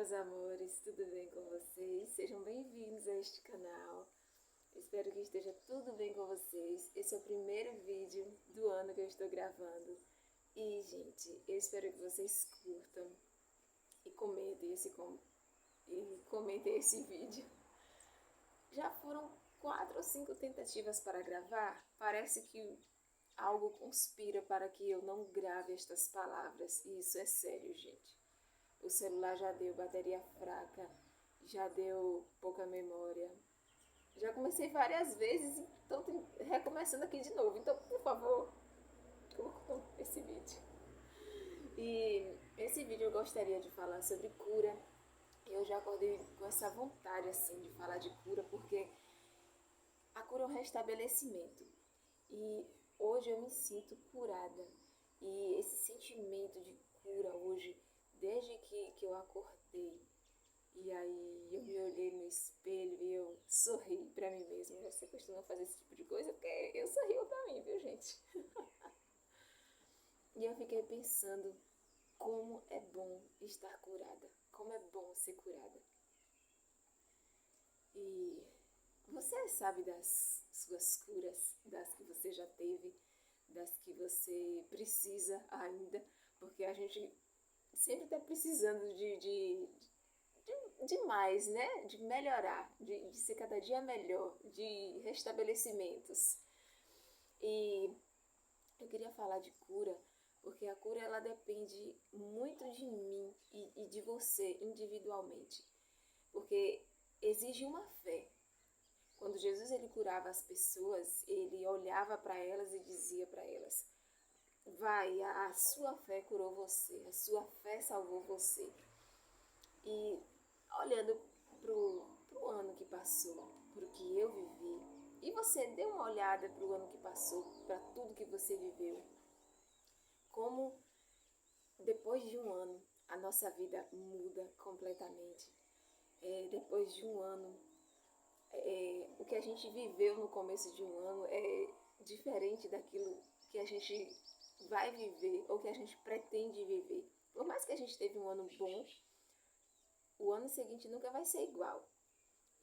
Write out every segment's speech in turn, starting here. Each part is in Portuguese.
meus amores, tudo bem com vocês? Sejam bem-vindos a este canal. Espero que esteja tudo bem com vocês. Esse é o primeiro vídeo do ano que eu estou gravando. E, gente, eu espero que vocês curtam e comentem esse vídeo. Já foram 4 ou 5 tentativas para gravar. Parece que algo conspira para que eu não grave estas palavras. E isso é sério, gente. O celular já deu bateria fraca, já deu pouca memória. Já comecei várias vezes e estou recomeçando aqui de novo. Então, por favor, curtam esse vídeo. E esse vídeo eu gostaria de falar sobre cura. Eu já acordei com essa vontade assim de falar de cura, porque a cura é um restabelecimento. E hoje eu me sinto curada. E esse sentimento de cura hoje, desde que eu acordei, e aí eu me olhei no espelho e eu sorri pra mim mesma. Você costuma fazer esse tipo de coisa? Porque eu sorrio pra mim, viu, gente? E eu fiquei pensando como é bom estar curada. Como é bom ser curada. E você sabe das suas curas, das que você já teve, das que você precisa ainda, porque a gente sempre está precisando de mais, né? De melhorar, de ser cada dia melhor, de restabelecimentos. E eu queria falar de cura, porque a cura ela depende muito de mim e de você individualmente, porque exige uma fé. Quando Jesus ele curava as pessoas, ele olhava para elas e dizia para elas: vai, a sua fé curou você, a sua fé salvou você. E olhando pro ano que passou, pro que eu vivi, e você deu uma olhada pro ano que passou, para tudo que você viveu, como depois de um ano a nossa vida muda completamente. Depois de um ano, o que a gente viveu no começo de um ano é diferente daquilo que a gente vai viver ou que a gente pretende viver. Por mais que a gente teve um ano bom, o ano seguinte nunca vai ser igual.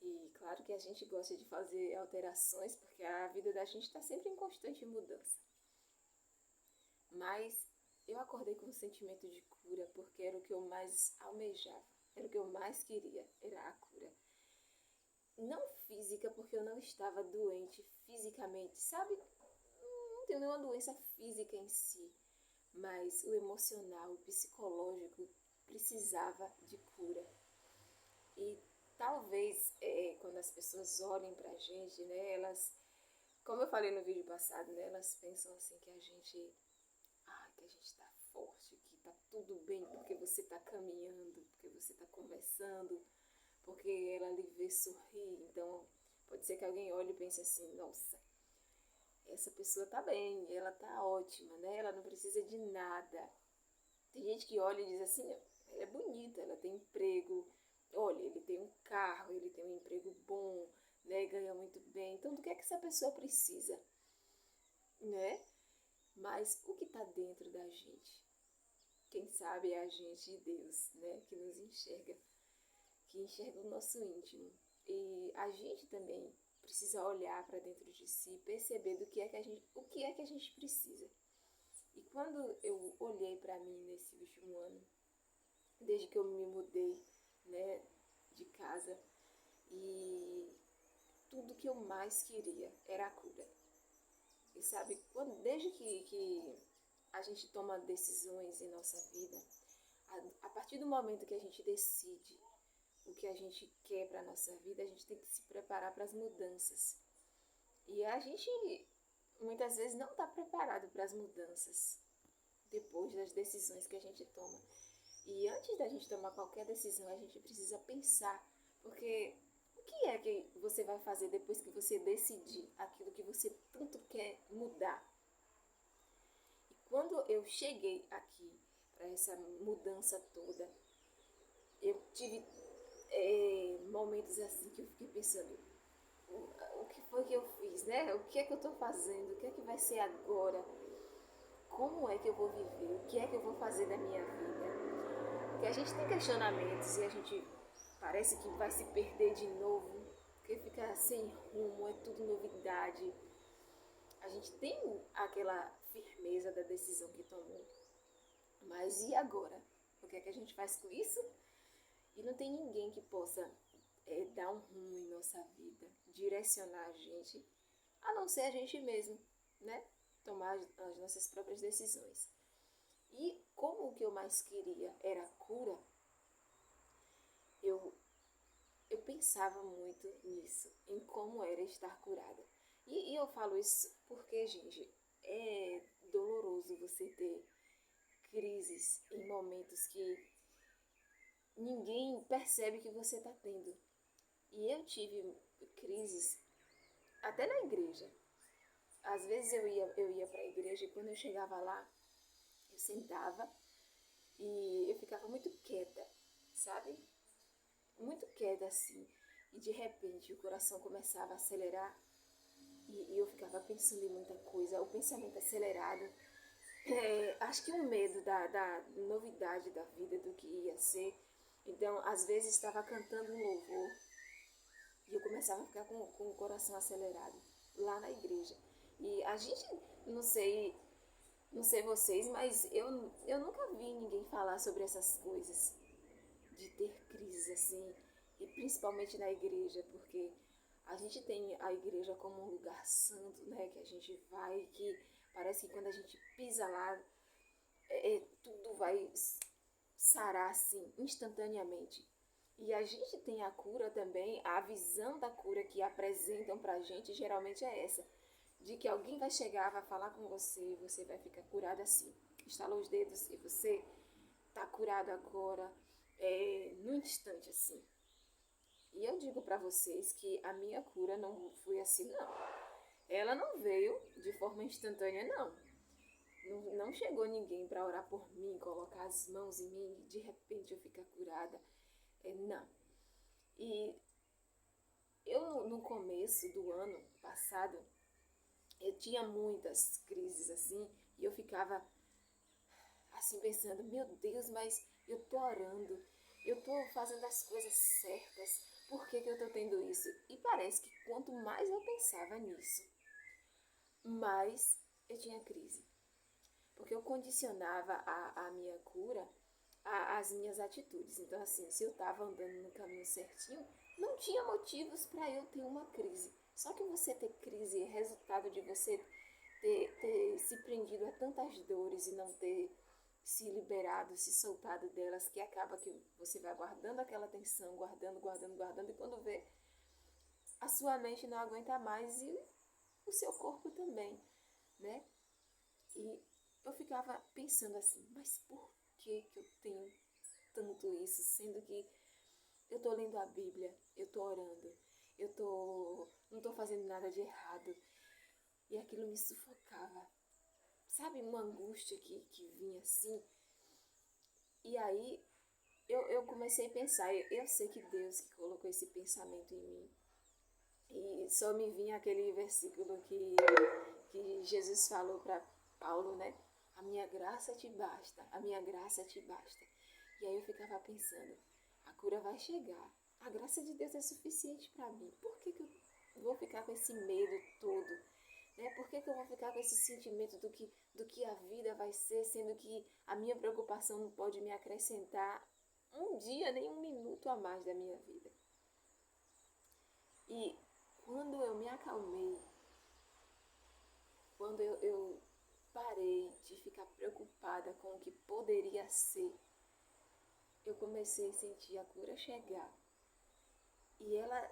E claro que a gente gosta de fazer alterações, porque a vida da gente está sempre em constante mudança. Mas eu acordei com um sentimento de cura, porque era o que eu mais almejava, era o que eu mais queria, era a cura. Não física, porque eu não estava doente fisicamente, sabe? Não tenho nenhuma doença física em si, mas o emocional, o psicológico precisava de cura. E talvez quando as pessoas olhem pra gente, né, elas, como eu falei no vídeo passado, né, elas pensam assim que que a gente tá forte, que tá tudo bem porque você tá caminhando, porque você tá conversando, porque ela lhe vê sorrir. Então pode ser que alguém olhe e pense assim: nossa, essa pessoa tá bem, ela tá ótima, né, ela não precisa de nada. Tem gente que olha e diz assim: ela é bonita, ela tem emprego, olha, ele tem um carro, ele tem um emprego bom, né, ganha muito bem. Então, do que é que essa pessoa precisa, né? Mas o que está dentro da gente? Quem sabe é a gente e Deus, né, que nos enxerga, que enxerga o nosso íntimo. E a gente também precisa olhar para dentro de si, perceber o que é que a gente precisa. E quando eu olhei para mim nesse último ano, desde que eu me mudei, né, de casa, e tudo que eu mais queria era a cura. E sabe, desde que a gente toma decisões em nossa vida, a partir do momento que a gente decide o que a gente quer para a nossa vida, a gente tem que se preparar para as mudanças. E a gente muitas vezes não está preparado para as mudanças depois das decisões que a gente toma. E antes da gente tomar qualquer decisão, a gente precisa pensar, porque o que é que você vai fazer depois que você decidir aquilo que você tanto quer mudar? E quando eu cheguei aqui para essa mudança toda, eu tive momentos assim que eu fiquei pensando: o que foi que eu fiz, né? O que é que eu estou fazendo? O que é que vai ser agora? Como é que eu vou viver? O que é que eu vou fazer da minha vida? Porque a gente tem questionamentos e a gente parece que vai se perder de novo, porque fica sem rumo, é tudo novidade. A gente tem aquela firmeza da decisão que tomou, mas e agora? O que é que a gente faz com isso? E não tem ninguém que possa dar um rumo em nossa vida, direcionar a gente, a não ser a gente mesmo, né? Tomar as nossas próprias decisões. E como o que eu mais queria era a cura, eu, eu pensava muito nisso, em como era estar curada. E eu falo isso porque, gente, é doloroso você ter crises em momentos que ninguém percebe que você está tendo. E eu tive crises até na igreja. Às vezes eu ia para a igreja e quando eu chegava lá, eu sentava e eu ficava muito quieta, sabe? Muito quieta assim. E de repente o coração começava a acelerar e eu ficava pensando em muita coisa. O pensamento acelerado, acho que um medo da novidade da vida, do que ia ser. Então, às vezes estava cantando um louvor e eu começava a ficar com o coração acelerado lá na igreja. E a gente, não sei, não sei vocês, mas eu nunca vi ninguém falar sobre essas coisas, de ter crises assim, e principalmente na igreja, porque a gente tem a igreja como um lugar santo, né, que a gente vai, que parece que quando a gente pisa lá, tudo vai sarar assim, instantaneamente. E a gente tem a cura também, a visão da cura que apresentam pra gente geralmente é essa, de que alguém vai chegar, vai falar com você e você vai ficar curado assim. Estala os dedos e você tá curado agora, no instante assim. E eu digo pra vocês que a minha cura não foi assim não. Ela não veio de forma instantânea não. Não chegou ninguém para orar por mim, colocar as mãos em mim e de repente eu ficar curada. Não. E eu, no começo do ano passado, eu tinha muitas crises assim, e eu ficava assim pensando, meu Deus, mas eu tô orando, eu tô fazendo as coisas certas, por que eu tô tendo isso? E parece que quanto mais eu pensava nisso, mais eu tinha crise. Porque eu condicionava a minha cura às minhas atitudes. Então, assim, se eu estava andando no caminho certinho, não tinha motivos para eu ter uma crise. Só que você ter crise é resultado de você ter se prendido a tantas dores e não ter se liberado, se soltado delas, que acaba que você vai guardando aquela tensão, guardando, guardando, guardando, e quando vê, a sua mente não aguenta mais e o seu corpo também, né? E eu ficava pensando assim, mas por que eu tenho tanto isso, sendo que eu tô lendo a Bíblia, eu tô orando, não tô fazendo nada de errado. E aquilo me sufocava. Sabe, uma angústia que vinha assim. E aí eu comecei a pensar, eu sei que Deus que colocou esse pensamento em mim. E só me vinha aquele versículo que Jesus falou para Paulo, né? A minha graça te basta, a minha graça te basta. E aí eu ficava pensando, a cura vai chegar. A graça de Deus é suficiente para mim. Por que eu vou ficar com esse medo todo? Né? Por que eu vou ficar com esse sentimento do que a vida vai ser, sendo que a minha preocupação não pode me acrescentar um dia, nem um minuto a mais da minha vida? E quando eu me acalmei, quando eu parei de ficar preocupada com o que poderia ser, eu comecei a sentir a cura chegar. E ela,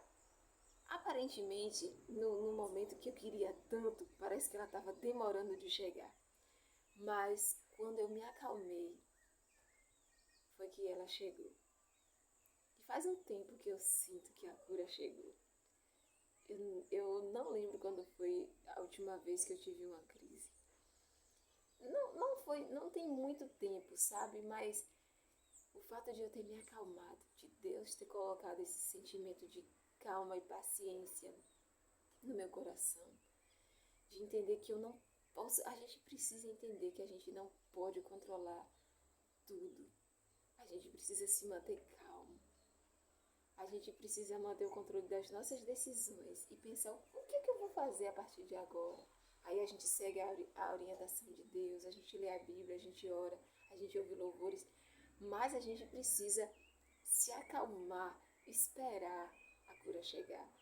aparentemente, no momento que eu queria tanto, parece que ela estava demorando de chegar. Mas quando eu me acalmei, foi que ela chegou. E faz um tempo que eu sinto que a cura chegou. Eu não lembro quando foi a última vez que eu tive uma crise. Não tem muito tempo, sabe? Mas o fato de eu ter me acalmado, de Deus ter colocado esse sentimento de calma e paciência no meu coração, de entender que eu não posso, a gente precisa entender que a gente não pode controlar tudo. A gente precisa se manter calmo. A gente precisa manter o controle das nossas decisões e pensar o que é que eu vou fazer a partir de agora. Aí a gente segue a orientação de Deus, a gente lê a Bíblia, a gente ora, a gente ouve louvores, mas a gente precisa se acalmar, esperar a cura chegar.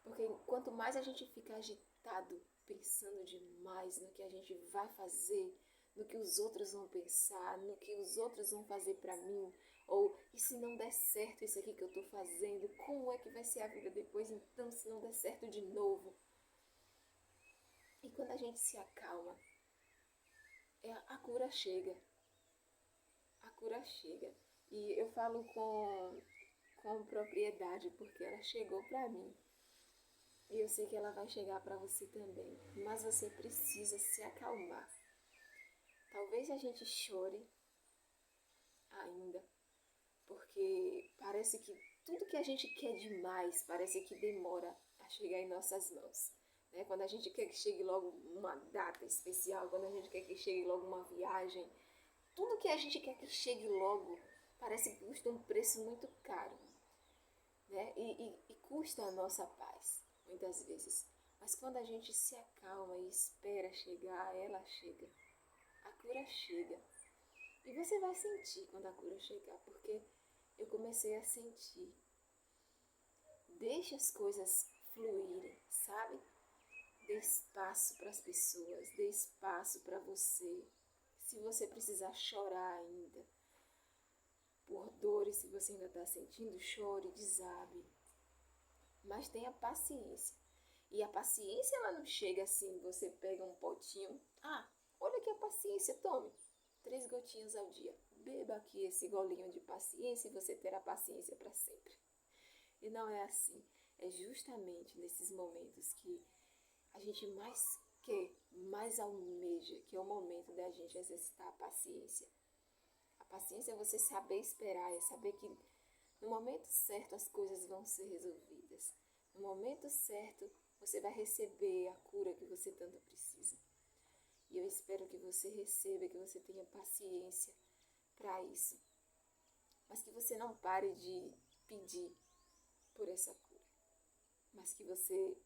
Porque quanto mais a gente fica agitado, pensando demais no que a gente vai fazer, no que os outros vão pensar, no que os outros vão fazer pra mim, ou e se não der certo isso aqui que eu tô fazendo, como é que vai ser a vida depois, então se não der certo de novo? E quando a gente se acalma, a cura chega. A cura chega. E eu falo com propriedade, porque ela chegou pra mim. E eu sei que ela vai chegar para você também. Mas você precisa se acalmar. Talvez a gente chore ainda, porque parece que tudo que a gente quer demais, parece que demora a chegar em nossas mãos. Né? Quando a gente quer que chegue logo uma data especial, quando a gente quer que chegue logo uma viagem, tudo que a gente quer que chegue logo parece que custa um preço muito caro. Né? E custa a nossa paz, muitas vezes. Mas quando a gente se acalma e espera chegar, ela chega. A cura chega. E você vai sentir quando a cura chegar, porque eu comecei a sentir. Deixe as coisas fluírem, sabe? Dê espaço para as pessoas, dê espaço para você. Se você precisar chorar ainda, por dores, se você ainda está sentindo, chore, desabe. Mas tenha paciência. E a paciência, ela não chega assim, você pega um potinho. Ah, olha aqui a paciência, tome 3 gotinhas ao dia. Beba aqui esse golinho de paciência e você terá paciência para sempre. E não é assim. É justamente nesses momentos que a gente mais quer, mais almeja, que é o momento da gente exercitar a paciência. A paciência é você saber esperar, é saber que no momento certo as coisas vão ser resolvidas. No momento certo você vai receber a cura que você tanto precisa. E eu espero que você receba, que você tenha paciência para isso. Mas que você não pare de pedir por essa cura. Mas que você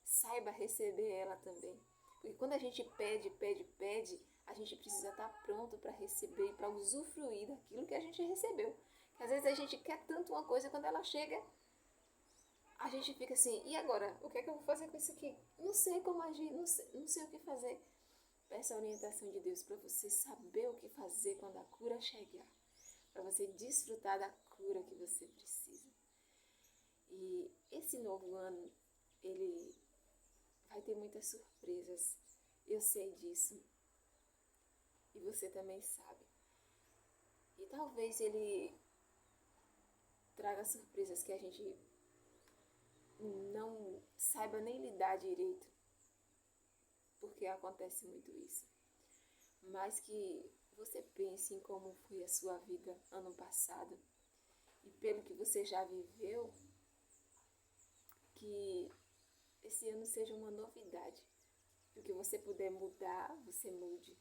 saiba receber ela também. Porque quando a gente pede, a gente precisa estar pronto para receber e para usufruir daquilo que a gente recebeu. Porque às vezes a gente quer tanto uma coisa, quando ela chega, a gente fica assim, e agora? O que é que eu vou fazer com isso aqui? Não sei como agir, não sei o que fazer. Peça a orientação de Deus para você saber o que fazer quando a cura chegar. Para você desfrutar da cura que você precisa. E esse novo ano, ele vai ter muitas surpresas. Eu sei disso. E você também sabe. E talvez ele traga surpresas que a gente não saiba nem lidar direito. Porque acontece muito isso. Mas que você pense em como foi a sua vida ano passado. E pelo que você já viveu, que esse ano seja uma novidade. O que você puder mudar, você mude.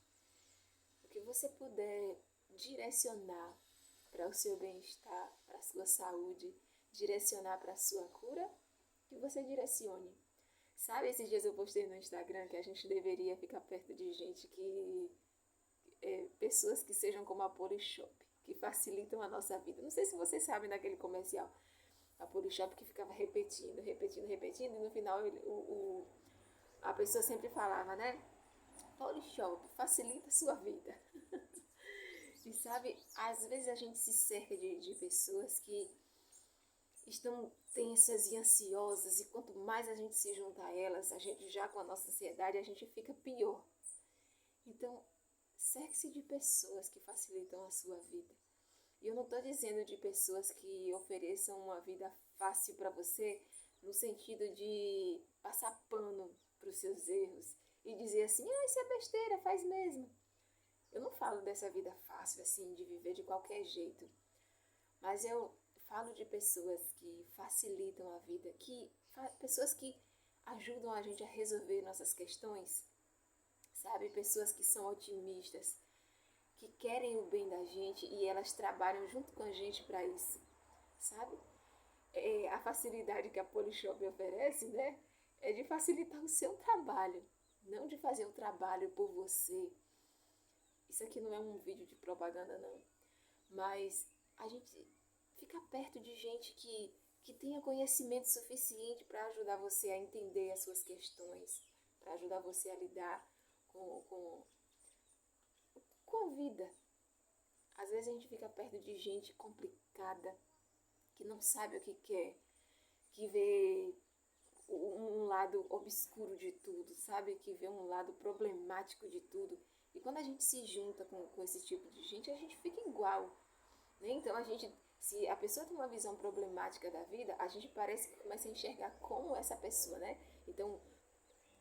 O que você puder direcionar para o seu bem-estar, para a sua saúde, direcionar para a sua cura, que você direcione. Sabe, esses dias eu postei no Instagram que a gente deveria ficar perto de gente pessoas que sejam como a Polishop, que facilitam a nossa vida. Não sei se vocês sabem daquele comercial, a Polishop que ficava repetindo, e no final a pessoa sempre falava, né? Polishop, facilita a sua vida. E sabe, às vezes a gente se cerca de pessoas que estão tensas e ansiosas, e quanto mais a gente se junta a elas, a gente já com a nossa ansiedade, a gente fica pior. Então, cerque-se de pessoas que facilitam a sua vida. E eu não estou dizendo de pessoas que ofereçam uma vida fácil para você, no sentido de passar pano para os seus erros e dizer assim, isso é besteira, faz mesmo. Eu não falo dessa vida fácil, assim, de viver de qualquer jeito. Mas eu falo de pessoas que facilitam a vida, pessoas que ajudam a gente a resolver nossas questões, sabe? Pessoas que são otimistas, que querem o bem da gente e elas trabalham junto com a gente para isso, sabe? A facilidade que a Polishop oferece, né? É de facilitar o seu trabalho, não de fazer o trabalho por você. Isso aqui não é um vídeo de propaganda, não. Mas a gente fica perto de gente que tenha conhecimento suficiente para ajudar você a entender as suas questões, para ajudar você a lidar com a vida. Às vezes a gente fica perto de gente complicada, que não sabe o que quer, que vê um lado obscuro de tudo, sabe? Que vê um lado problemático de tudo. E quando a gente se junta com esse tipo de gente, a gente fica igual, né? Então se a pessoa tem uma visão problemática da vida, a gente parece que começa a enxergar como essa pessoa, né? Então,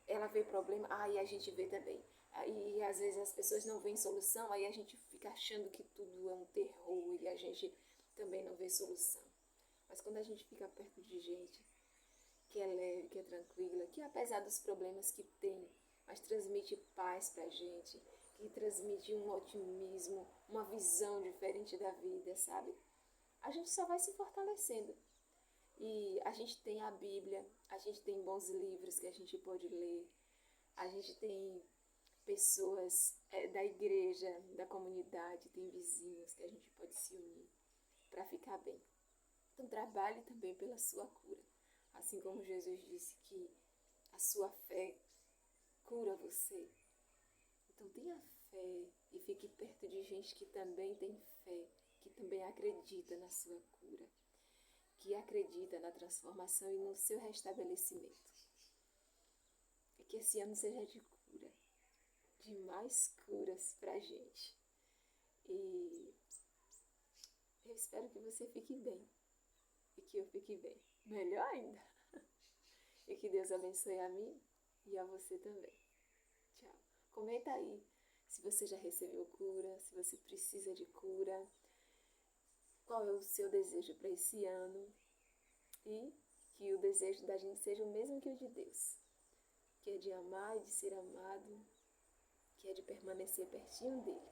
ela vê problema, aí a gente vê também. Aí às vezes as pessoas não veem solução, aí a gente fica achando que tudo é um terror e a gente também não vê solução. Mas quando a gente fica perto de gente que é leve, que é tranquila, que apesar dos problemas que tem, mas transmite paz pra gente, que transmite um otimismo, uma visão diferente da vida, sabe? A gente só vai se fortalecendo. E a gente tem a Bíblia, a gente tem bons livros que a gente pode ler, a gente tem pessoas da igreja, da comunidade, tem vizinhos que a gente pode se unir para ficar bem. Então trabalhe também pela sua cura. Assim como Jesus disse que a sua fé cura você. Então tenha fé e fique perto de gente que também tem fé, que também acredita na sua cura, que acredita na transformação e no seu restabelecimento. E que esse ano seja de cura, de mais curas pra gente. E eu espero que você fique bem e que eu fique bem. Melhor ainda. E que Deus abençoe a mim e a você também. Tchau. Comenta aí se você já recebeu cura, se você precisa de cura, qual é o seu desejo para esse ano e que o desejo da gente seja o mesmo que o de Deus, que é de amar e de ser amado, que é de permanecer pertinho dele.